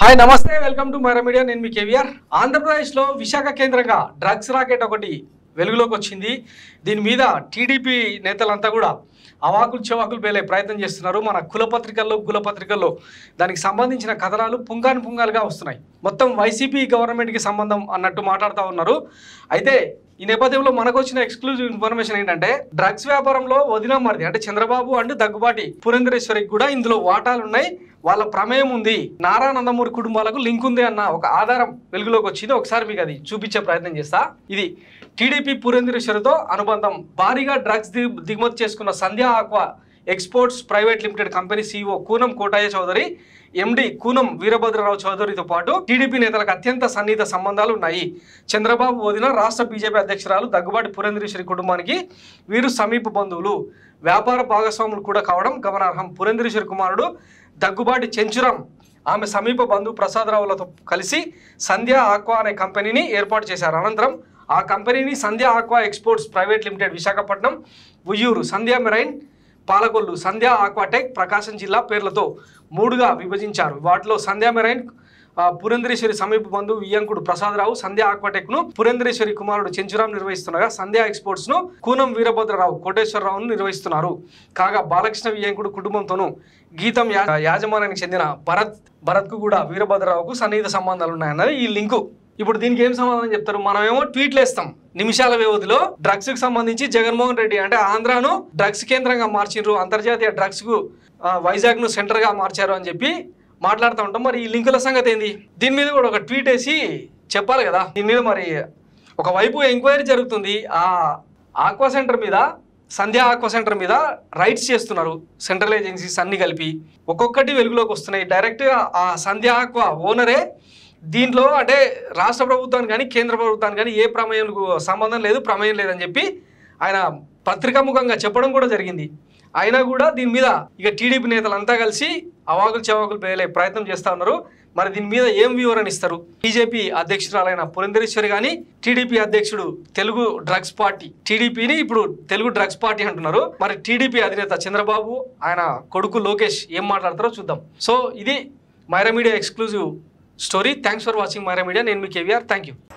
hi నమస్తే welcome to Myra media నేను మీ కేవీఆర్ ఆంధ్రప్రదేశ్లో విశాఖ కేంద్రంగా డ్రగ్స్ రాకెట్ ఒకటి వెలుగులోకి వచ్చింది దీని మీద టీడీపీ నేతలంతా కూడా అవాకులు చెవాకులు పేలే ప్రయత్నం చేస్తున్నారు మన కులపత్రికల్లో దానికి సంబంధించిన కథనాలు పుంగాలుగా వస్తున్నాయి మొత్తం వైసీపీ గవర్నమెంట్కి సంబంధం అన్నట్టు మాట్లాడుతూ ఉన్నారు అయితే ఈ నేపథ్యంలో మనకు వచ్చిన ఎక్స్క్లూజివ్ ఇన్ఫర్మేషన్ ఏంటంటే డ్రగ్స్ వ్యాపారంలో వదిన మరిది అంటే చంద్రబాబు అండ్ దగ్గుబాటి పురంధరేశ్వరికి కూడా ఇందులో వాటాలు ఉన్నాయి వాళ్ళ ప్రమేయం ఉంది నారా నందమూరి కుటుంబాలకు లింక్ ఉంది అన్న ఒక ఆధారం వెలుగులోకి వచ్చింది ఒకసారి మీకు అది చూపించే ప్రయత్నం చేస్తా ఇది టీడీపీ పురంధరేశ్వరితో అనుబంధం భారీగా డ్రగ్స్ దిగుమతి చేసుకున్న Sandhya Aqua Exports Private Limited company CEO Koonam Kotaiah Chowdary MD Koonam Veerabhadrarao చౌదరితో పాటు టీడీపీ నేతలకు అత్యంత సన్నిహిత సంబంధాలు ఉన్నాయి చంద్రబాబు వదిన రాష్ట్ర బీజేపీ అధ్యక్షురాలు దగ్గుబాటి పురంధరేశ్వరి కుటుంబానికి వీరు సమీప బంధువులు వ్యాపార భాగస్వాములు కూడా కావడం గమనార్హం పురంధరేశ్వరి కుమారుడు దగ్గుబాటి చెంచురాం ఆమె సమీప బంధువు ప్రసాదరావులతో కలిసి సంధ్యా ఆక్వా అనే కంపెనీని ఏర్పాటు చేశారు అనంతరం ఆ కంపెనీని Sandhya Aqua Exports Private Limited Visakhapatnam Uyyuru Sandhya Marine Palakollu Sandhya Aquatech Prakasam జిల్లా పేర్లతో 3గా విభజించారు వాటిలో సంధ్యా మెరైన్ పురంధరేశ్వరి సమీప బంధువు వియ్యంకుడు ప్రసాదరావు సంధ్యా ఆక్వాటెక్ ను పురంధరేశ్వరి కుమారుడు చెంచురాం నిర్వహిస్తుండగా సంధ్యా ఎక్స్పోర్ట్స్ ను కూనం వీరభద్రరావు కోటేశ్వరరావును నిర్వహిస్తున్నారు కాగా బాలకృష్ణ వియ్యంకుడు కుటుంబంతోనూ గీతం యాజమాన్యానికి చెందిన భరత్ కు కూడా వీరభద్రరావుకు సన్నిహిత సంబంధాలు ఉన్నాయన్నది ఈ లింకు ఇప్పుడు దీనికి ఏం సమాధానం చెప్తారు మనమేమో ట్వీట్లు వేస్తాం నిమిషాల వ్యవధిలో డ్రగ్స్ కు సంబంధించి జగన్మోహన్ రెడ్డి అంటే ఆంధ్రాను డ్రగ్స్ కేంద్రంగా మార్చిండ్రు అంతర్జాతీయ డ్రగ్స్ కు వైజాగ్ ను సెంటర్ గా మార్చారు అని చెప్పి మాట్లాడుతూ ఉంటాం మరి ఈ లింకుల సంగతి ఏంది దీని మీద కూడా ఒక ట్వీట్ వేసి చెప్పాలి కదా దీని మీద మరి ఒకవైపు ఎంక్వైరీ జరుగుతుంది ఆ ఆక్వా సెంటర్ మీద సంధ్యా ఆక్వా సెంటర్ మీద రైడ్స్ చేస్తున్నారు సెంట్రల్ ఏజెన్సీస్ అన్ని కలిపి ఒక్కొక్కటి వెలుగులోకి వస్తున్నాయి డైరెక్ట్గా ఆ సంధ్యా ఆక్వా ఓనరే దీంట్లో అంటే రాష్ట్ర ప్రభుత్వానికి కానీ కేంద్ర ప్రభుత్వానికి కానీ ఏ సంబంధం లేదు ప్రమేయం లేదని చెప్పి ఆయన పత్రికాముఖంగా చెప్పడం కూడా జరిగింది అయినా కూడా దీని మీద ఇక టీడీపీ నేతలంతా కలిసి అవాకులు చెవాకులు పేలే ప్రయత్నం చేస్తూ ఉన్నారు మరి దీని మీద ఏం వివరణ ఇస్తారు బీజేపీ అధ్యక్షురాలైన పురంధరేశ్వరి కానీ టీడీపీ అధ్యక్షుడు తెలుగు డ్రగ్స్ పార్టీ టీడీపీని ఇప్పుడు తెలుగు డ్రగ్స్ పార్టీ అంటున్నారు మరి టీడీపీ అధినేత చంద్రబాబు ఆయన కొడుకు లోకేష్ ఏం మాట్లాడతారో చూద్దాం సో ఇది Myra media exclusive story thanks for watching Myra media నేను మీ కేవీఆర్ థ్యాంక్ యూ